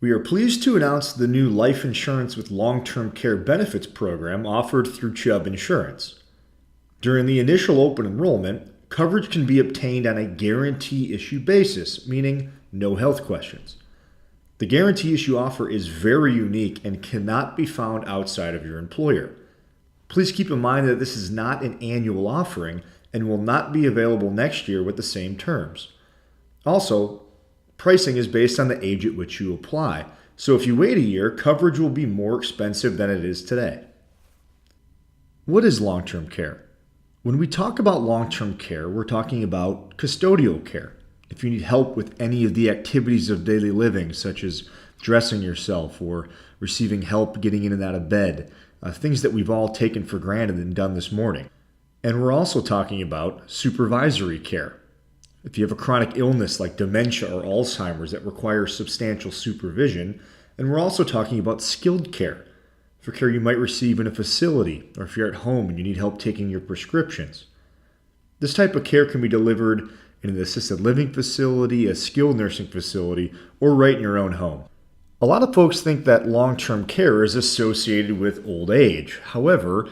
We are pleased to announce the new life insurance with long-term care benefits program offered through Chubb Insurance. During the initial open enrollment, coverage can be obtained on a guarantee issue basis, meaning no health questions. The guarantee issue offer is very unique and cannot be found outside of your employer. Please keep in mind that this is not an annual offering and will not be available next year with the same terms. Also, pricing is based on the age at which you apply, so if you wait a year, coverage will be more expensive than it is today. What is long-term care? When we talk about long-term care, we're talking about custodial care. If you need help with any of the activities of daily living, such as dressing yourself or receiving help getting in and out of bed, things that we've all taken for granted and done this morning. And we're also talking about supervisory care. If you have a chronic illness like dementia or Alzheimer's that requires substantial supervision, and we're also talking about skilled care, for care you might receive in a facility or if you're at home and you need help taking your prescriptions. This type of care can be delivered in an assisted living facility, a skilled nursing facility, or right in your own home. A lot of folks think that long-term care is associated with old age. However,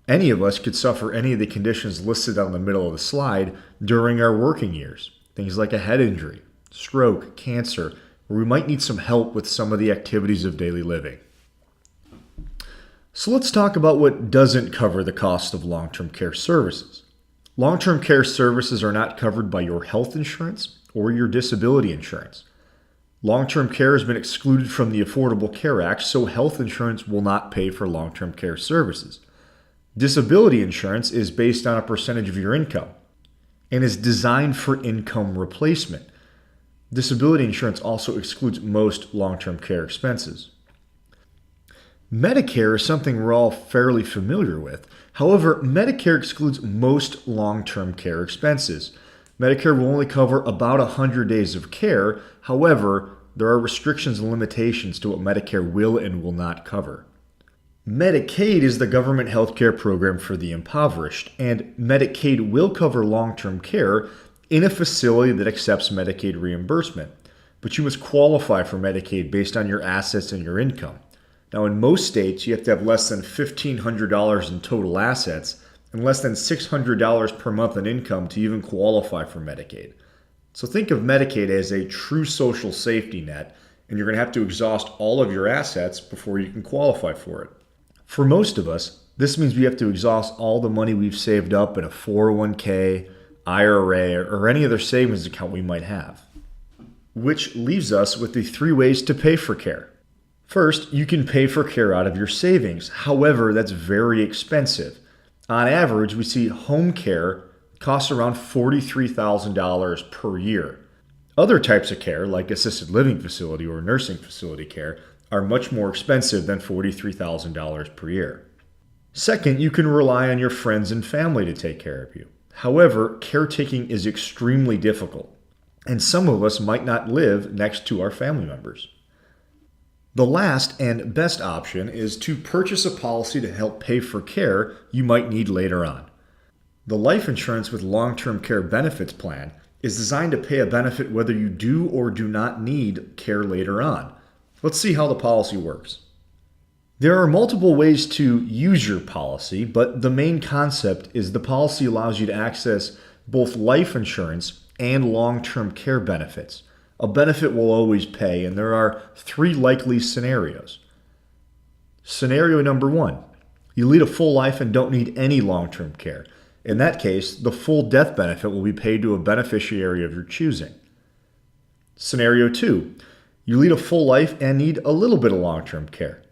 any of us could suffer any of the conditions listed on the middle of the slide during our working years. Things like a head injury, stroke, cancer, or we might need some help with some of the activities of daily living. So let's talk about what doesn't cover the cost of long-term care services. Long-term care services are not covered by your health insurance or your disability insurance. Long-term care has been excluded from the Affordable Care Act, so health insurance will not pay for long-term care services. Disability insurance is based on a percentage of your income and is designed for income replacement. Disability insurance also excludes most long-term care expenses. Medicare is something we're all fairly familiar with. However, Medicare excludes most long-term care expenses. Medicare will only cover about 100 days of care. However, there are restrictions and limitations to what Medicare will and will not cover. Medicaid is the government health care program for the impoverished, and Medicaid will cover long-term care in a facility that accepts Medicaid reimbursement. But you must qualify for Medicaid based on your assets and your income. Now, in most states, you have to have less than $1,500 in total assets and less than $600 per month in income to even qualify for Medicaid. So think of Medicaid as a true social safety net, and you're going to have to exhaust all of your assets before you can qualify for it. For most of us, this means we have to exhaust all the money we've saved up in a 401k, IRA, or any other savings account we might have. Which leaves us with the 3 ways to pay for care. First, you can pay for care out of your savings. However, that's very expensive. On average, we see home care costs around $43,000 per year. Other types of care, like assisted living facility or nursing facility care, are much more expensive than $43,000 per year. Second, you can rely on your friends and family to take care of you. However, caretaking is extremely difficult, and some of us might not live next to our family members. The last and best option is to purchase a policy to help pay for care you might need later on. The life insurance with long-term care benefits plan is designed to pay a benefit whether you do or do not need care later on. Let's see how the policy works. There are multiple ways to use your policy, but the main concept is the policy allows you to access both life insurance and long-term care benefits. A benefit will always pay, and there are 3 likely scenarios. Scenario number 1, you lead a full life and don't need any long-term care. In that case, the full death benefit will be paid to a beneficiary of your choosing. Scenario 2, you lead a full life and need a little bit of long-term care.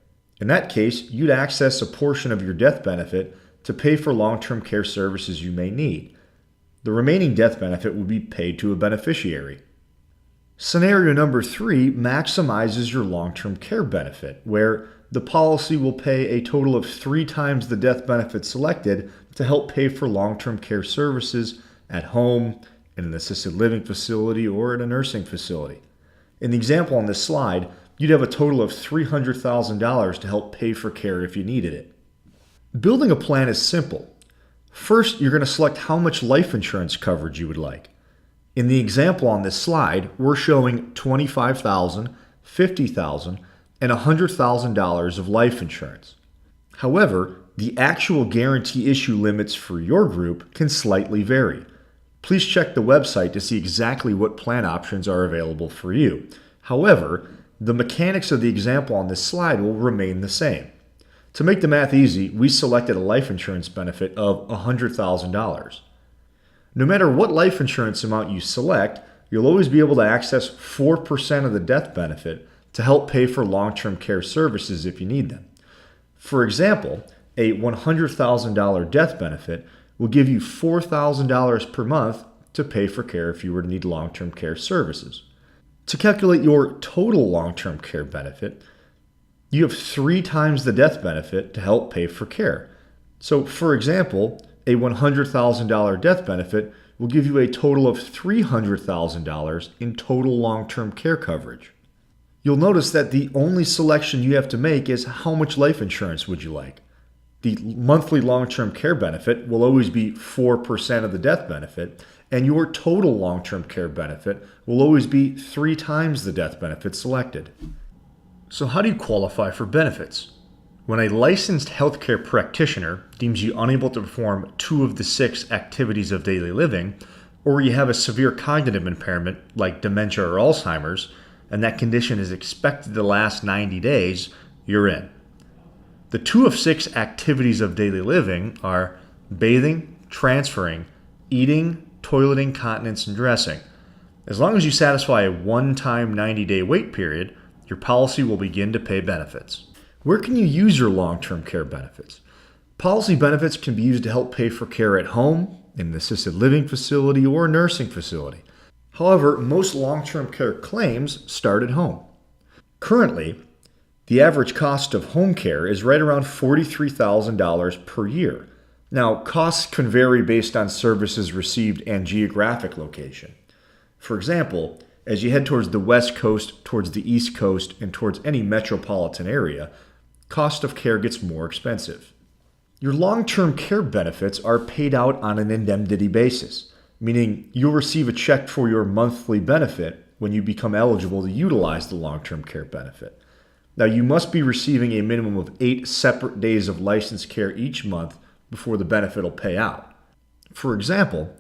In that case, you'd access a portion of your death benefit to pay for long-term care services you may need. The remaining death benefit would be paid to a beneficiary. Scenario number 3 maximizes your long-term care benefit, where the policy will pay a total of 3 times the death benefit selected to help pay for long-term care services at home, in an assisted living facility, or at a nursing facility. In the example on this slide, you'd have a total of $300,000 to help pay for care if you needed it. Building a plan is simple. First, you're going to select how much life insurance coverage you would like. In the example on this slide, we're showing $25,000, $50,000, and $100,000 of life insurance. However, the actual guarantee issue limits for your group can slightly vary. Please check the website to see exactly what plan options are available for you. However, the mechanics of the example on this slide will remain the same. To make the math easy, we selected a life insurance benefit of $100,000. No matter what life insurance amount you select, you'll always be able to access 4% of the death benefit to help pay for long-term care services if you need them. For example, a $100,000 death benefit will give you $4,000 per month to pay for care if you were to need long-term care services. To calculate your total long-term care benefit, you have 3 times the death benefit to help pay for care. So, for example, a $100,000 death benefit will give you a total of $300,000 in total long-term care coverage. You'll notice that the only selection you have to make is how much life insurance would you like. The monthly long-term care benefit will always be 4% of the death benefit, and your total long-term care benefit will always be 3 times the death benefit selected. So how do you qualify for benefits? When a licensed healthcare practitioner deems you unable to perform 2 of the 6 activities of daily living, or you have a severe cognitive impairment like dementia or Alzheimer's, and that condition is expected to last 90 days, you're in. The 2 of 6 activities of daily living are bathing, transferring, eating, toileting, continence, and dressing. As long as you satisfy a one-time 90-day wait period, your policy will begin to pay benefits. Where can you use your long-term care benefits? Policy benefits can be used to help pay for care at home, in an assisted living facility, or a nursing facility. However, most long-term care claims start at home. Currently, the average cost of home care is right around $43,000 per year. Now, costs can vary based on services received and geographic location. For example, as you head towards the West Coast, towards the East Coast, and towards any metropolitan area, cost of care gets more expensive. Your long-term care benefits are paid out on an indemnity basis, meaning you'll receive a check for your monthly benefit when you become eligible to utilize the long-term care benefit. Now, you must be receiving a minimum of 8 separate days of licensed care each month before the benefit will pay out. For example,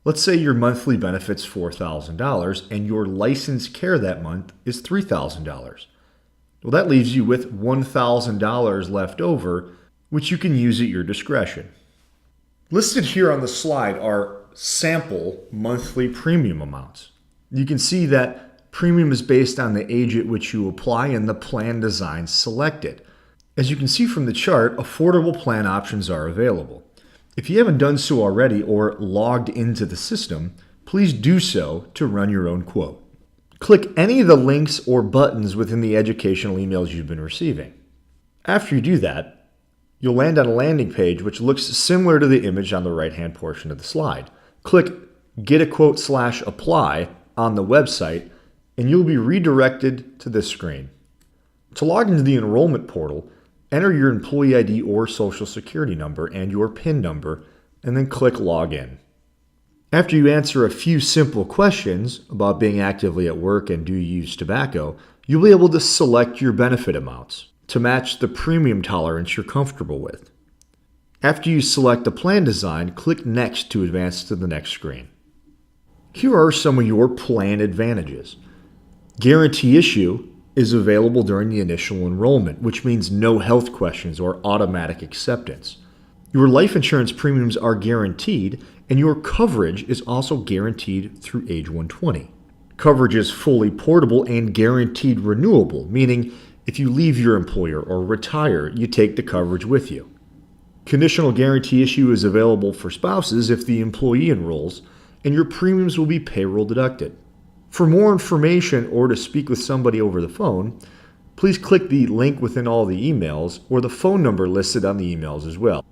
let's say your monthly benefit's $4,000 and your licensed care that month is $3,000. Well, that leaves you with $1,000 left over, which you can use at your discretion. Listed here on the slide are sample monthly premium amounts. You can see that premium is based on the age at which you apply and the plan design selected. As you can see from the chart, affordable plan options are available. If you haven't done so already or logged into the system, please do so to run your own quote. Click any of the links or buttons within the educational emails you've been receiving. After you do that, you'll land on a landing page which looks similar to the image on the right-hand portion of the slide. Click Get a Quote/Apply on the website, and you'll be redirected to this screen. To log into the enrollment portal, enter your employee ID or social security number and your PIN number, and then click Login. After you answer a few simple questions about being actively at work and do you use tobacco, you'll be able to select your benefit amounts to match the premium tolerance you're comfortable with. After you select the plan design, click Next to advance to the next screen. Here are some of your plan advantages. Guarantee issue is available during the initial enrollment, which means no health questions or automatic acceptance. Your life insurance premiums are guaranteed, and your coverage is also guaranteed through age 120. Coverage is fully portable and guaranteed renewable, meaning if you leave your employer or retire, you take the coverage with you. Conditional guarantee issue is available for spouses if the employee enrolls, and your premiums will be payroll deducted. For more information or to speak with somebody over the phone, please click the link within all the emails or the phone number listed on the emails as well.